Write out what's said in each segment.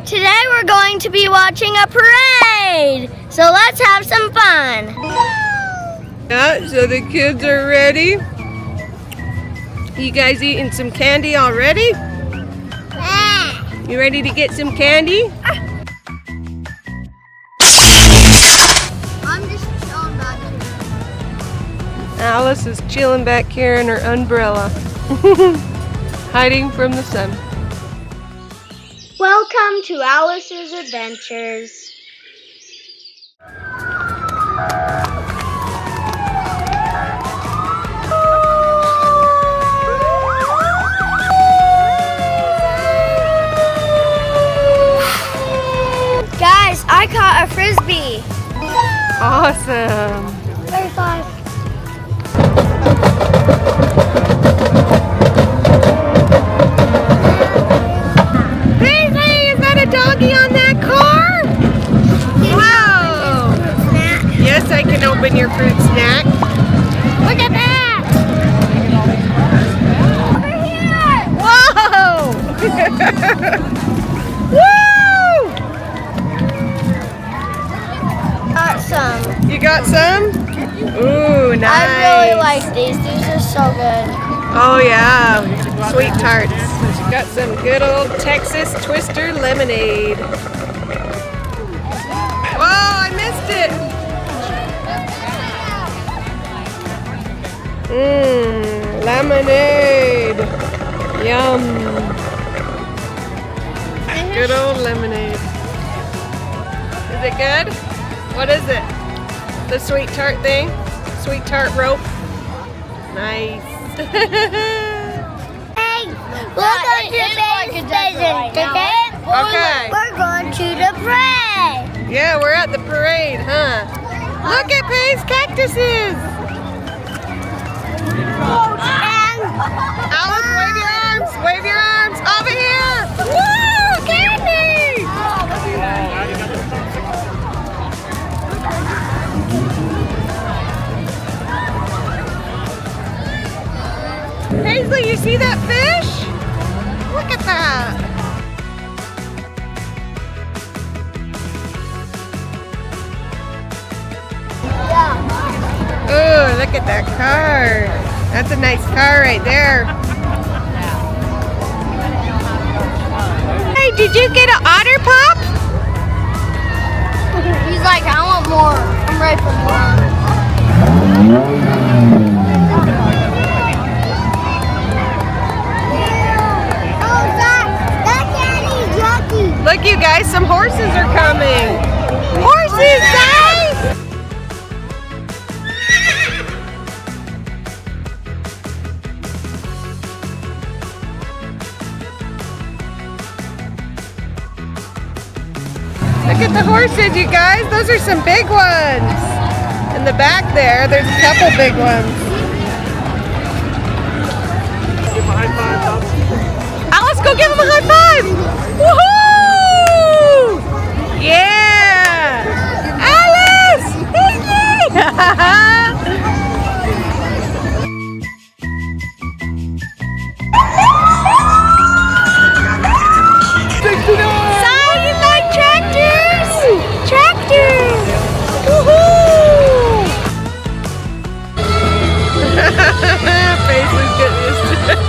Today we're going to be watching a parade, so let's have some fun. Yeah, so the kids are ready. You guys eating some candy already? You ready to get some candy? I'm just chilling back here. Alice is chilling back here in her umbrella, hiding from the sun. Welcome to Alice's Adventures. Guys, I caught a frisbee. Awesome. 35. Paisley, is that a doggy on that car? Wow. Yes, I can open your fruit snack. Look at that. Over here. Whoa! Woo! Got some. You got some? Ooh, nice. I really like these. These are so good. Oh yeah, sweet tarts. Got some good old Texas Twister lemonade. Whoa, I missed it. Lemonade. Yum. Good old lemonade. Is it good? What is it? The sweet tart thing? Sweet tart rope? Nice. Hey, we're going to the main station, okay? Okay. We're going to the parade. Yeah, we're at the parade, huh? Look at Pai's cactuses! And Alice, wave your arms! Wave your arms! Over here! Woo! Candy! Paisley, you see that fish? Look at that! Ooh, look at that car. That's a nice car right there. Hey, did you get an otter pop? he's like, I want more. I'm ready for more. Oh, that candy's yucky. Look, you guys, some horses are coming. Horses, guys! Look at the horses, you guys. Those are some big ones. In the back there's a couple big ones. Give him a high five, Bob. Alice, go give him a high five! Woohoo! Yeah! Alice! So you like tractors? Tractors! Woohoo! Paisley's getting used to it.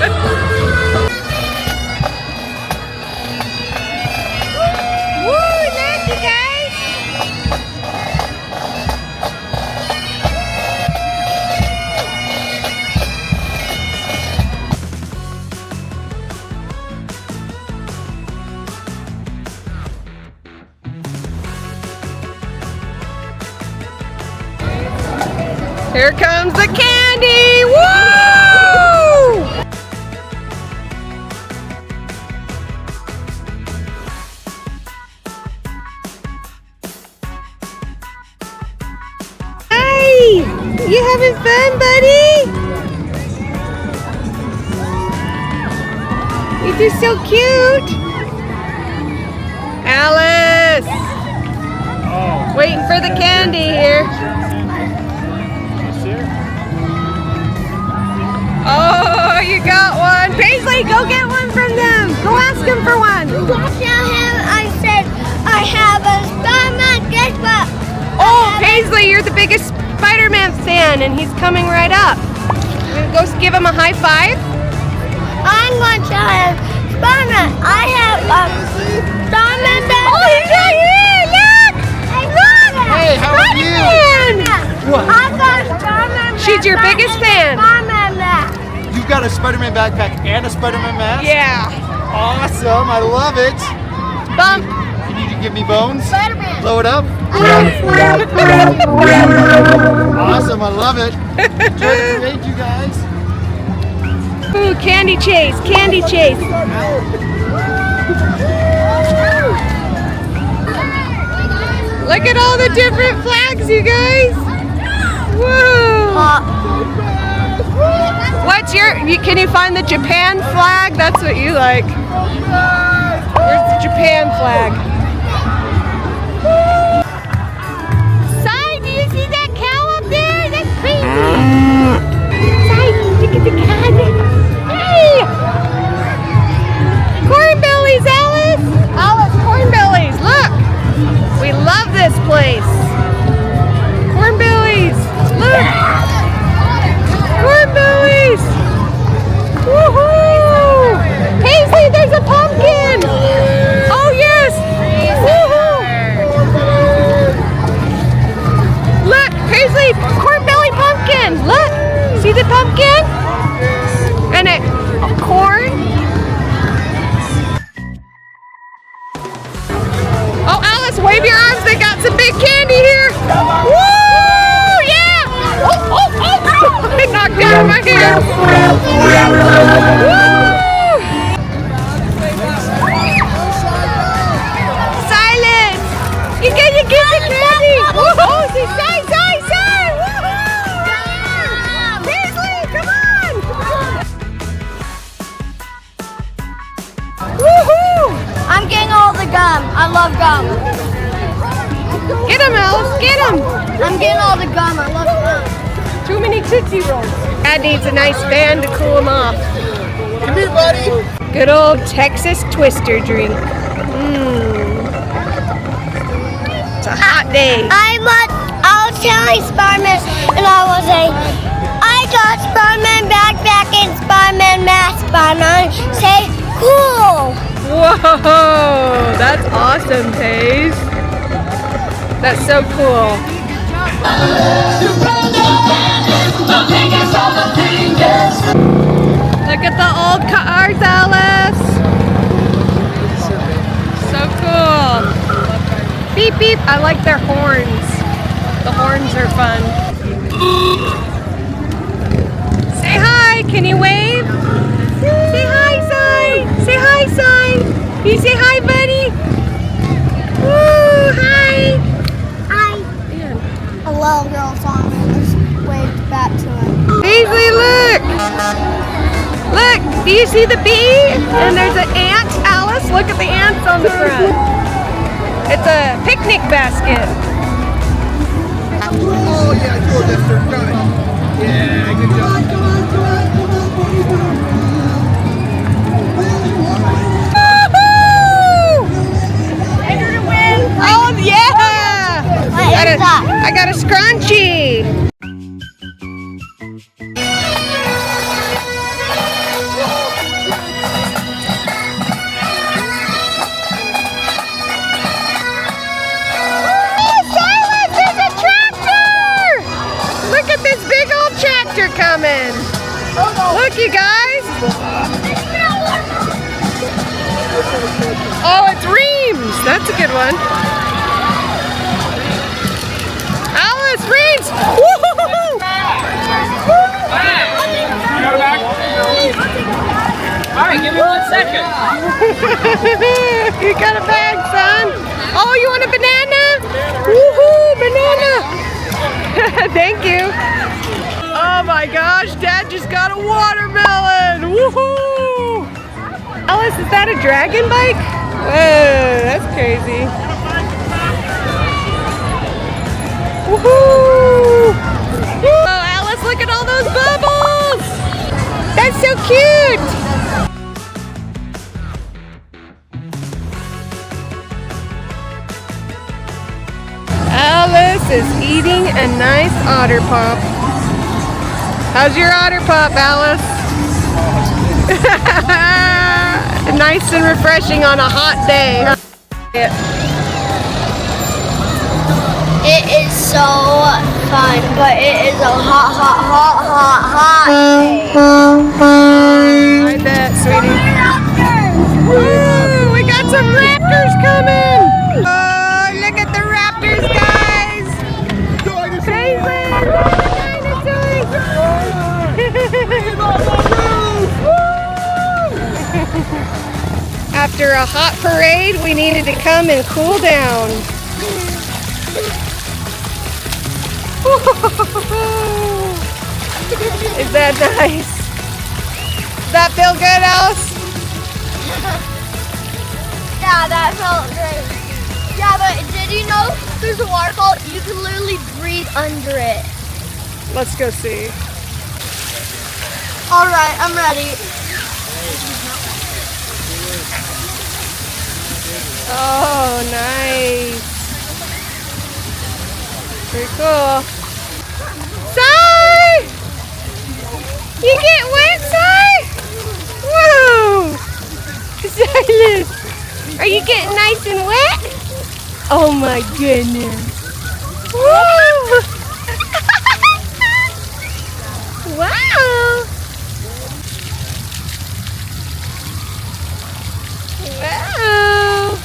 Woo! Look, you guys! Here comes the candy! Woo! Hey! You having fun, buddy? You're so cute! Alice! Oh. Waiting for the candy here. Oh, you got one. Paisley, go get one from them. Go ask them for one. Tell him I said Paisley, you're the biggest Spider-Man fan, and he's coming right up. You gonna go give him a high five? I'm going to tell him, Spider-Man, I have Spider-Man back. Oh, he's right here! Look! Look! Hey, how are you? Spider-Man! I've got Spider-Man. She's your biggest fan. Spider-Man back. You've got a Spider-Man backpack and a Spider-Man mask? Yeah. Awesome, I love it. Bump. Can you give me bones? Spider-Man. Blow it up. Awesome, I love it. Enjoy the parade, you guys. Ooh, candy chase, candy chase. Look at all the different flags, you guys. Whoa. What's can you find the Japan flag? That's what you like. Where's the Japan flag? Si, do you see that cow up there? That's crazy. Si, look at the cow. Hey! Cornbellies, Alice! Alice, Cornbellies, look! We love this place. Cornbellies, look! Cornbellies! Woohoo! Paisley, there's a pumpkin! Oh yes! Woohoo! Look, Paisley, Cornbelly pumpkin! Look! See the pumpkin? And it corn. Oh, Alice, wave your arms. They got some big candy here. Woo! Yeah! Oh, oh, oh! I knocked down my hair. Woo! Silas! You get the candy! Woohoo! Say, say, say! Woohoo! Paisley, come on! Woohoo! I'm getting all the gum. I love gum. Get him, Alice, get him! I'm getting all the gum. I love gum. Too many Tootsie Rolls. Dad needs a nice fan to cool him off. Come here, buddy. Good old Texas Twister drink. It's a hot day. I was telling Spider-Man, and I was saying, I got Spider-Man backpack and Spider-Man mask. Spider-Man, say cool. Whoa, that's awesome, Paige. That's so cool. Look at the old cars, Alice. So cool. Beep, beep. I like their horns. The horns are fun. Say hi. Can you wave? Say hi, Si. Say hi, Si. Can you say hi, buddy? Woo, hi. Hi. A little girl saw me and just waved back to him. Paisley, look. Look, do you see the bee? And there's an ant, Alice. Look at the ants on the front. It's a picnic basket. Oh, yeah, cool, Mister. Got it. Yeah, good job. Oh, yeah! I got a scrunchie. Oh, Silas, there's a tractor! Look at this big old tractor coming. Look, you guys. Oh, it's Reams. That's a good one. Alice, Reams. Woo-hoo-hoo-hoo. All right, give me 1 second. You got a bag, son. Oh, you want a banana? Woohoo, banana. Thank you. Oh my gosh, Dad just got a watermelon. Woohoo. Alice, is that a dragon bike? Whoa, that's crazy. Woohoo! Oh, Alice, look at all those bubbles! That's so cute! Alice, is eating a nice otter pop. How's your otter pop, Alice? Nice and refreshing on a hot day. Huh? It is so fun, but it is a hot day. I bet, sweetie. Woo, we got some raptors coming. Oh, look at the raptors, guys. Paisley, look at the dinosaurs. After a hot parade, we needed to come and cool down. Is that nice? Does that feel good, Alice? Yeah, that felt great. Yeah, but did you know there's a waterfall? You can literally breathe under it. Let's go see. All right, I'm ready. Oh, nice. Pretty cool. Sai! You get wet, Sai? Whoa! Silas, are you getting nice and wet? Oh my goodness. Woo! Wow! Wow!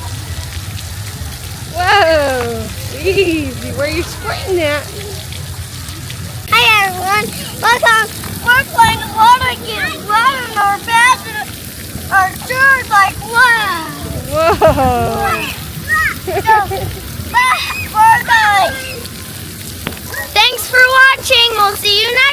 Whoa! Easy, where are you squirting at? Hi everyone, welcome. We're playing water games, water in our baths and our shoes like wow. Whoa! Thanks for watching. We'll see you next time.